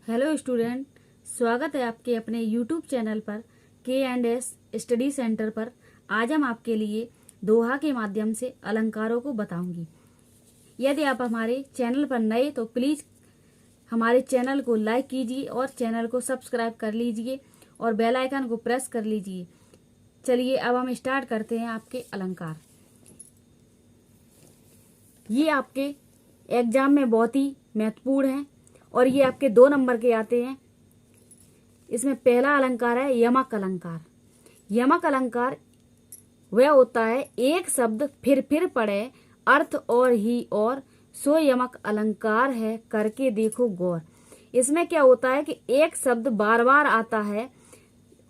Hello student, स्वागत है आपके अपने यूट्यूब चैनल पर K&S स्टडी सेंटर पर। आज हम आपके लिए दोहा के माध्यम से अलंकारों को बताऊंगी। यदि आप हमारे चैनल पर नए तो प्लीज़ हमारे चैनल को लाइक कीजिए और चैनल को सब्सक्राइब कर लीजिए और बेल आइकन को प्रेस कर लीजिए। चलिए अब हम स्टार्ट करते हैं आपके अलंकार। ये आपके एग्जाम में बहुत ही महत्वपूर्ण है और ये आपके 2 नंबर के आते हैं। इसमें पहला अलंकार है यमक अलंकार। यमक अलंकार वह होता है एक शब्द फिर पड़े अर्थ और ही और, सो यमक अलंकार है करके देखो गौर। इसमें क्या होता है कि एक शब्द बार बार आता है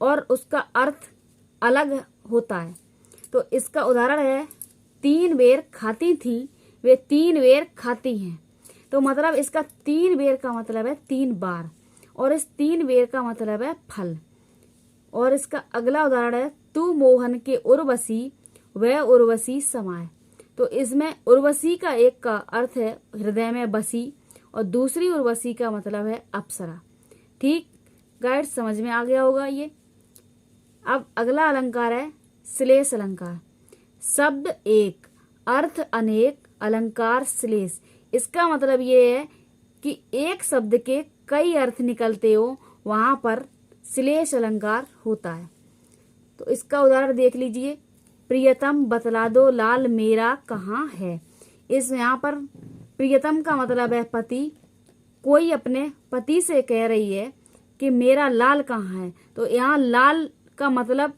और उसका अर्थ अलग होता है। तो इसका उदाहरण है 3 बेर खाती थी वे 3 बेर खाती हैं। तो मतलब इसका 3 बेर का मतलब है 3 बार और इस 3 बेर का मतलब है फल। और इसका अगला उदाहरण है तू मोहन के उर्वशी वह उर्वशी समाए। तो इसमें उर्वशी का एक का अर्थ है हृदय में बसी और दूसरी उर्वशी का मतलब है अप्सरा। ठीक गाइड, समझ में आ गया होगा ये। अब अगला अलंकार है श्लेष अलंकार। शब्द एक अर्थ अनेक अलंकार श्लेष। इसका मतलब ये है कि एक शब्द के कई अर्थ निकलते हो वहां पर श्लेष अलंकार होता है। तो इसका उदाहरण देख लीजिए। प्रियतम बतला दो लाल मेरा कहाँ है। इस यहाँ पर प्रियतम का मतलब है पति। कोई अपने पति से कह रही है कि मेरा लाल कहाँ है। तो यहाँ लाल का मतलब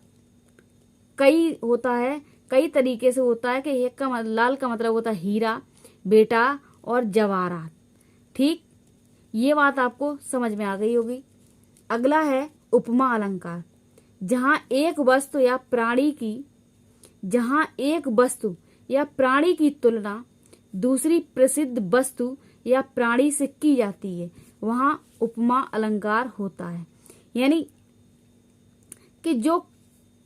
कई होता है, कई तरीके से होता है कि एक का लाल का मतलब होता है हीरा, बेटा और जवाहरात। ठीक, ये बात आपको समझ में आ गई होगी। अगला है उपमा अलंकार। जहाँ एक वस्तु या प्राणी की तुलना दूसरी प्रसिद्ध वस्तु या प्राणी से की जाती है वहाँ उपमा अलंकार होता है। यानी कि जो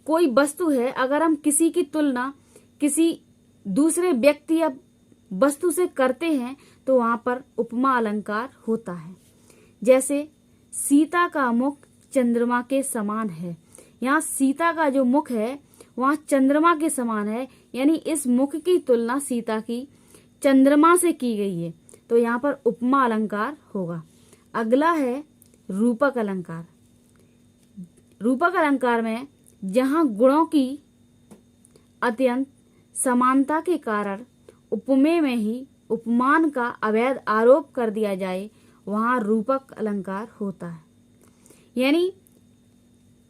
कोई वस्तु है, अगर हम किसी की तुलना किसी दूसरे व्यक्ति या वस्तु से करते हैं तो वहां पर उपमा अलंकार होता है। जैसे सीता का मुख चंद्रमा के समान है। यहाँ सीता का जो मुख है वहाँ चंद्रमा के समान है, यानी इस मुख की तुलना सीता की चंद्रमा से की गई है। तो यहाँ पर उपमा अलंकार होगा। अगला है रूपक अलंकार। रूपक अलंकार में जहाँ गुणों की अत्यंत समानता के कारण उपमेय में ही उपमान का अवैध आरोप कर दिया जाए वहां रूपक अलंकार होता है। यानी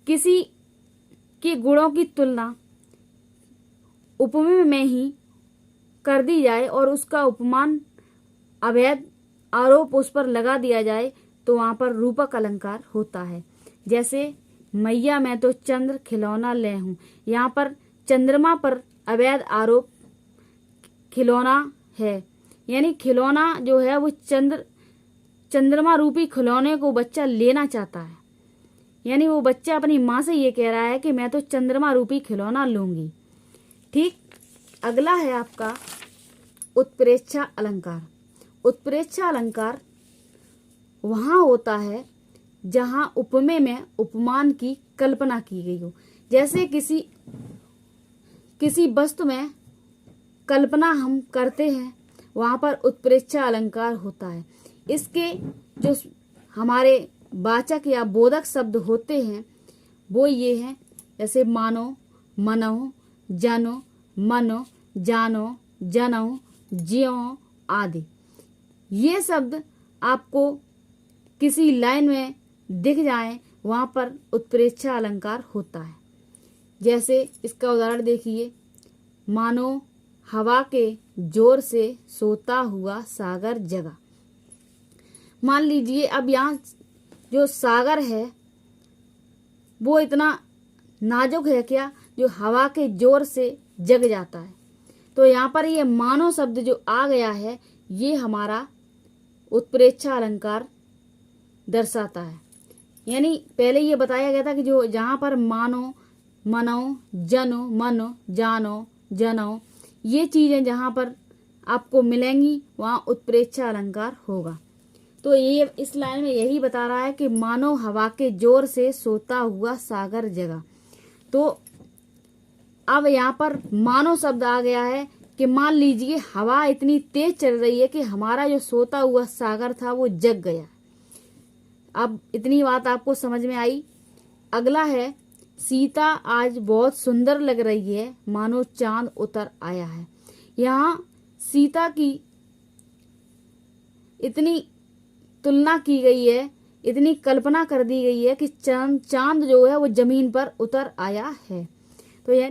किसी के गुणों की तुलना उपमेय में ही कर दी जाए और उसका उपमान अवैध आरोप उस पर लगा दिया जाए तो वहां पर रूपक अलंकार होता है। जैसे मैया मैं तो चंद्र खिलौना ले हूं। यहाँ पर चंद्रमा पर अवैध आरोप खिलौना है, यानी खिलौना जो है वो चंद्रमा रूपी खिलौने को बच्चा लेना चाहता है। यानी वो बच्चा अपनी माँ से ये कह रहा है कि मैं तो चंद्रमा रूपी खिलौना लूंगी। ठीक, अगला है आपका उत्प्रेक्षा अलंकार। उत्प्रेक्षा अलंकार वहां होता है जहां उपमेय में उपमान की कल्पना की गई हो। जैसे किसी वस्तु में कल्पना हम करते हैं वहां पर उत्प्रेक्षा अलंकार होता है। इसके जो हमारे वाचक या बोधक शब्द होते हैं वो ये हैं, जैसे मानो, मनो, जनो, मनो, जानो, जनो, ज्यों आदि। ये शब्द आपको किसी लाइन में दिख जाए वहां पर उत्प्रेक्षा अलंकार होता है। जैसे इसका उदाहरण देखिए। मानो हवा के जोर से सोता हुआ सागर जगा। मान लीजिए अब यहाँ जो सागर है वो इतना नाजुक है क्या जो हवा के जोर से जग जाता है। तो यहाँ पर ये मानो शब्द जो आ गया है ये हमारा उत्प्रेक्षा अलंकार दर्शाता है। यानी पहले ये बताया गया था कि जो जहाँ पर मानो, मनो, जनो, मनो, जानो, जनो ये चीजें जहाँ पर आपको मिलेंगी वहाँ उत्प्रेक्षा अलंकार होगा। तो तो ये इस लाइन में यही बता रहा है कि मानो हवा के जोर से सोता हुआ सागर जगा। तो अब यहाँ पर मानो शब्द आ गया है कि मान लीजिए हवा इतनी तेज चल रही है कि हमारा जो सोता हुआ सागर था वो जग गया। अब इतनी बात आपको समझ में आई। अगला है, सीता आज बहुत सुंदर लग रही है, मानो चांद उतर आया है। यहाँ सीता की इतनी तुलना की गई है, इतनी कल्पना कर दी गई है कि चांद जो है वो जमीन पर उतर आया है।